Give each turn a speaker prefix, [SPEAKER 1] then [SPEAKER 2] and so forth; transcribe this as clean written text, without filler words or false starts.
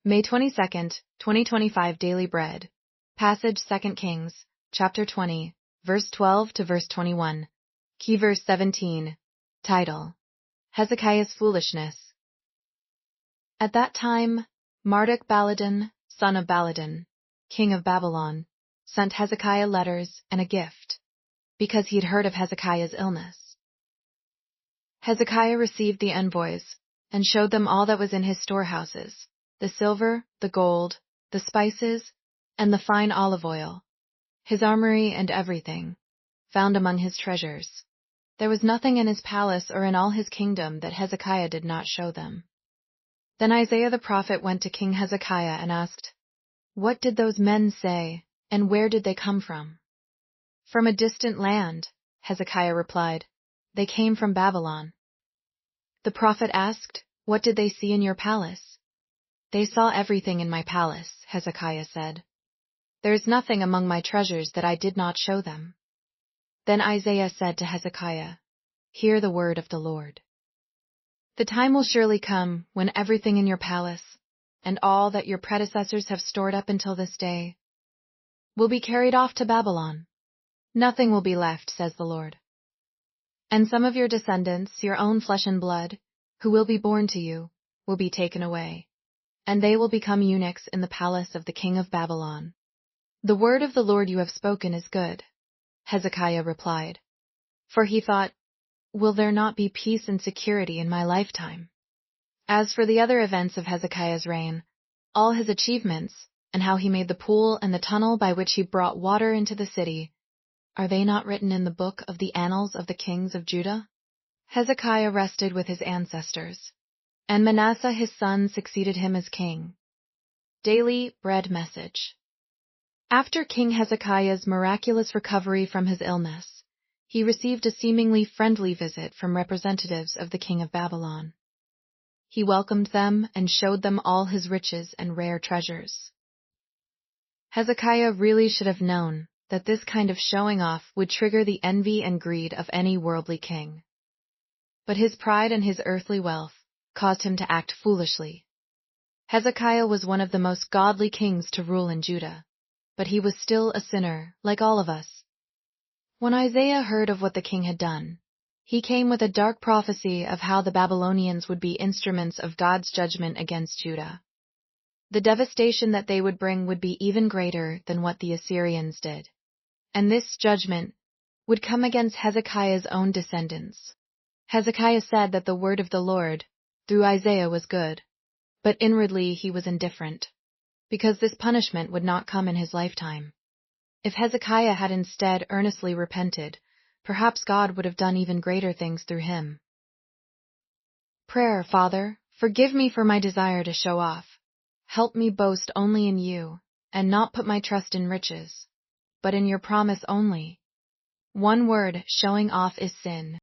[SPEAKER 1] May 22nd, 2025 Daily Bread. Passage 2 Kings, chapter 20, verse 12 to verse 21. Key verse 17. Title: Hezekiah's Foolishness. At that time, Marduk-Baladan, son of Baladan, king of Babylon, sent Hezekiah letters and a gift, because he'd heard of Hezekiah's illness. Hezekiah received the envoys, and showed them all that was in his storehouses, the silver, the gold, the spices, and the fine olive oil, his armory and everything, found among his treasures. There was nothing in his palace or in all his kingdom that Hezekiah did not show them. Then Isaiah the prophet went to King Hezekiah and asked, "What did those men say, and where did they come from?" "From a distant land," Hezekiah replied. "They came from Babylon." The prophet asked, "What did they see in your palace?" "They saw everything in my palace," Hezekiah said. "There is nothing among my treasures that I did not show them." Then Isaiah said to Hezekiah, "Hear the word of the Lord. The time will surely come when everything in your palace, and all that your predecessors have stored up until this day, will be carried off to Babylon. Nothing will be left, says the Lord. And some of your descendants, your own flesh and blood, who will be born to you, will be taken away, and they will become eunuchs in the palace of the king of Babylon. The word of the Lord you have spoken is good," Hezekiah replied. For he thought, "Will there not be peace and security in my lifetime?" As for the other events of Hezekiah's reign, all his achievements, and how he made the pool and the tunnel by which he brought water into the city, are they not written in the book of the annals of the kings of Judah? Hezekiah rested with his ancestors, and Manasseh his son succeeded him as king. Daily Bread Message. After King Hezekiah's miraculous recovery from his illness, he received a seemingly friendly visit from representatives of the king of Babylon. He welcomed them and showed them all his riches and rare treasures. Hezekiah really should have known that this kind of showing off would trigger the envy and greed of any worldly king. But his pride and his earthly wealth caused him to act foolishly. Hezekiah was one of the most godly kings to rule in Judah, but he was still a sinner, like all of us. When Isaiah heard of what the king had done, he came with a dark prophecy of how the Babylonians would be instruments of God's judgment against Judah. The devastation that they would bring would be even greater than what the Assyrians did. And this judgment would come against Hezekiah's own descendants. Hezekiah said that the word of the Lord, through Isaiah, was good, but inwardly he was indifferent, because this punishment would not come in his lifetime. If Hezekiah had instead earnestly repented, perhaps God would have done even greater things through him. Prayer. Father, forgive me for my desire to show off. Help me boast only in you, and not put my trust in riches, but in your promise only. One word, showing off is sin.